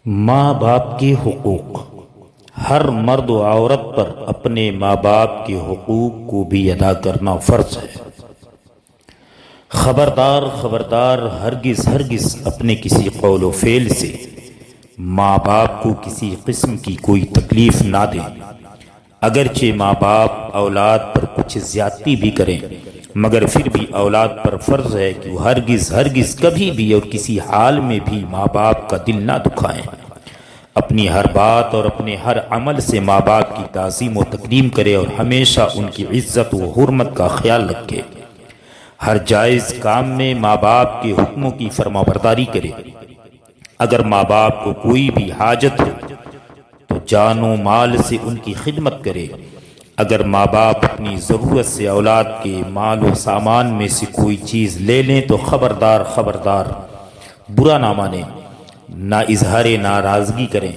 ماں باپ کے حقوق۔ ہر مرد و عورت پر اپنے ماں باپ کے حقوق کو بھی ادا کرنا فرض ہے۔ خبردار خبردار، ہرگز ہرگز اپنے کسی قول و فعل سے ماں باپ کو کسی قسم کی کوئی تکلیف نہ دیں۔ اگرچہ ماں باپ اولاد پر کچھ زیادتی بھی کریں، مگر پھر بھی اولاد پر فرض ہے کہ وہ ہرگز ہرگز کبھی بھی اور کسی حال میں بھی ماں باپ کا دل نہ دکھائیں۔ اپنی ہر بات اور اپنے ہر عمل سے ماں باپ کی تعظیم و تکریم کرے اور ہمیشہ ان کی عزت و حرمت کا خیال رکھے۔ ہر جائز کام میں ماں باپ کے حکموں کی فرما برداری کرے۔ اگر ماں باپ کو کوئی بھی حاجت ہو تو جان و مال سے ان کی خدمت کرے۔ اگر ماں باپ اپنی ضرورت سے اولاد کے مال و سامان میں سے کوئی چیز لے لیں تو خبردار خبردار برا نہ مانیں، نہ اظہار ناراضگی کریں،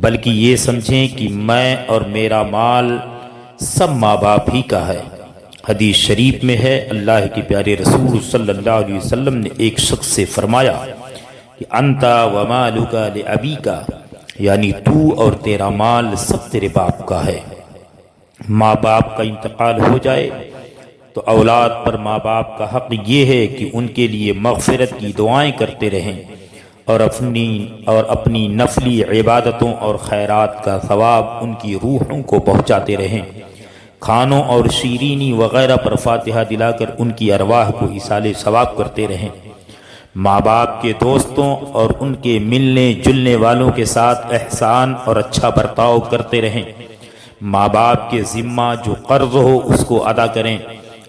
بلکہ یہ سمجھیں کہ میں اور میرا مال سب ماں باپ ہی کا ہے۔ حدیث شریف میں ہے، اللہ کے پیارے رسول صلی اللہ علیہ وسلم نے ایک شخص سے فرمایا کہ انتا ومالک لابیک، یعنی تو اور تیرا مال سب تیرے باپ کا ہے۔ ماں باپ کا انتقال ہو جائے تو اولاد پر ماں باپ کا حق یہ ہے کہ ان کے لیے مغفرت کی دعائیں کرتے رہیں اور اپنی نفلی عبادتوں اور خیرات کا ثواب ان کی روحوں کو پہنچاتے رہیں۔ کھانوں اور شیرینی وغیرہ پر فاتحہ دلا کر ان کی ارواح کو ایصال ثواب کرتے رہیں۔ ماں باپ کے دوستوں اور ان کے ملنے جلنے والوں کے ساتھ احسان اور اچھا برتاؤ کرتے رہیں۔ ماں باپ کے ذمہ جو قرض ہو اس کو ادا کریں،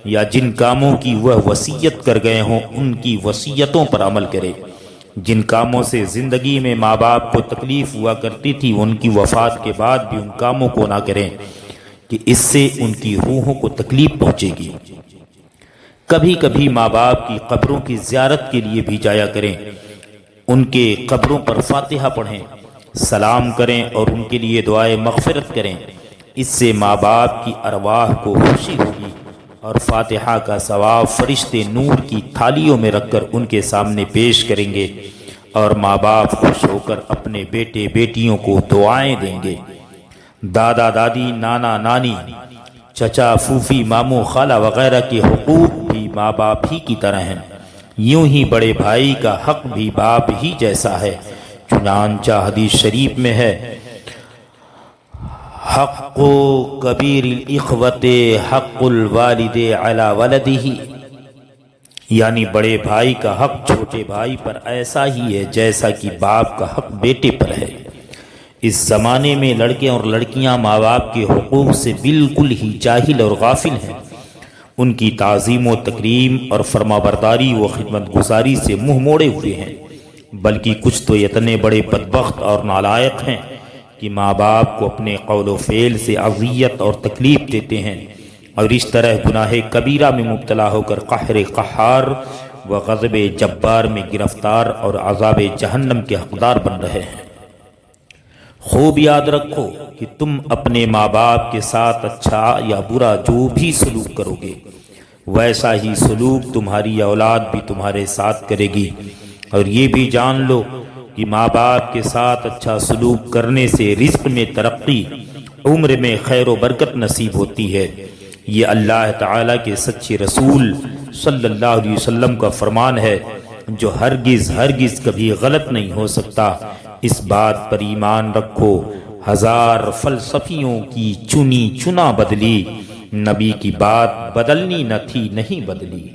یا جن کاموں کی وہ وصیت کر گئے ہوں ان کی وصیتوں پر عمل کریں۔ جن کاموں سے زندگی میں ماں باپ کو تکلیف ہوا کرتی تھی ان کی وفات کے بعد بھی ان کاموں کو نہ کریں کہ اس سے ان کی روحوں کو تکلیف پہنچے گی۔ کبھی کبھی ماں باپ کی قبروں کی زیارت کے لیے بھی جایا کریں، ان کے قبروں پر فاتحہ پڑھیں، سلام کریں اور ان کے لیے دعائے مغفرت کریں۔ اس سے ماں باپ کی ارواح کو خوشی ہوگی اور فاتحہ کا ثواب فرشتے نور کی تھالیوں میں رکھ کر ان کے سامنے پیش کریں گے، اور ماں باپ خوش ہو کر اپنے بیٹے بیٹیوں کو دعائیں دیں گے۔ دادا دادی، نانا نانی، چچا پھوپھی، ماموں خالہ وغیرہ کے حقوق بھی ماں باپ ہی کی طرح ہیں۔ یوں ہی بڑے بھائی کا حق بھی باپ ہی جیسا ہے، چنانچہ حدیث شریف میں ہے، حق کبیر الاخوۃ حق الوالد علی ولدہ، یعنی بڑے بھائی کا حق چھوٹے بھائی پر ایسا ہی ہے جیسا کہ باپ کا حق بیٹے پر ہے۔ اس زمانے میں لڑکے اور لڑکیاں ماں باپ کے حقوق سے بالکل ہی جاہل اور غافل ہیں۔ ان کی تعظیم و تکریم اور فرما برداری و خدمت گزاری سے منہ موڑے ہوئے ہیں، بلکہ کچھ تو اتنے بڑے بدبخت اور نالائق ہیں کہ ماں باپ کو اپنے قول و فعل سے اذیت اور تکلیف دیتے ہیں، اور اس طرح گناہ کبیرہ میں مبتلا ہو کر قہر قہار و غضب جبار میں گرفتار اور عذاب جہنم کے حقدار بن رہے ہیں۔ خوب یاد رکھو کہ تم اپنے ماں باپ کے ساتھ اچھا یا برا جو بھی سلوک کرو گے، ویسا ہی سلوک تمہاری اولاد بھی تمہارے ساتھ کرے گی۔ اور یہ بھی جان لو کہ ماں باپ کے ساتھ اچھا سلوک کرنے سے رزق میں ترقی، عمر میں خیر و برکت نصیب ہوتی ہے۔ یہ اللہ تعالیٰ کے سچے رسول صلی اللہ علیہ وسلم کا فرمان ہے، جو ہرگز ہرگز کبھی غلط نہیں ہو سکتا۔ اس بات پر ایمان رکھو، ہزار فلسفیوں کی چنی چنا بدلی، نبی کی بات بدلنی نہ تھی نہیں بدلی۔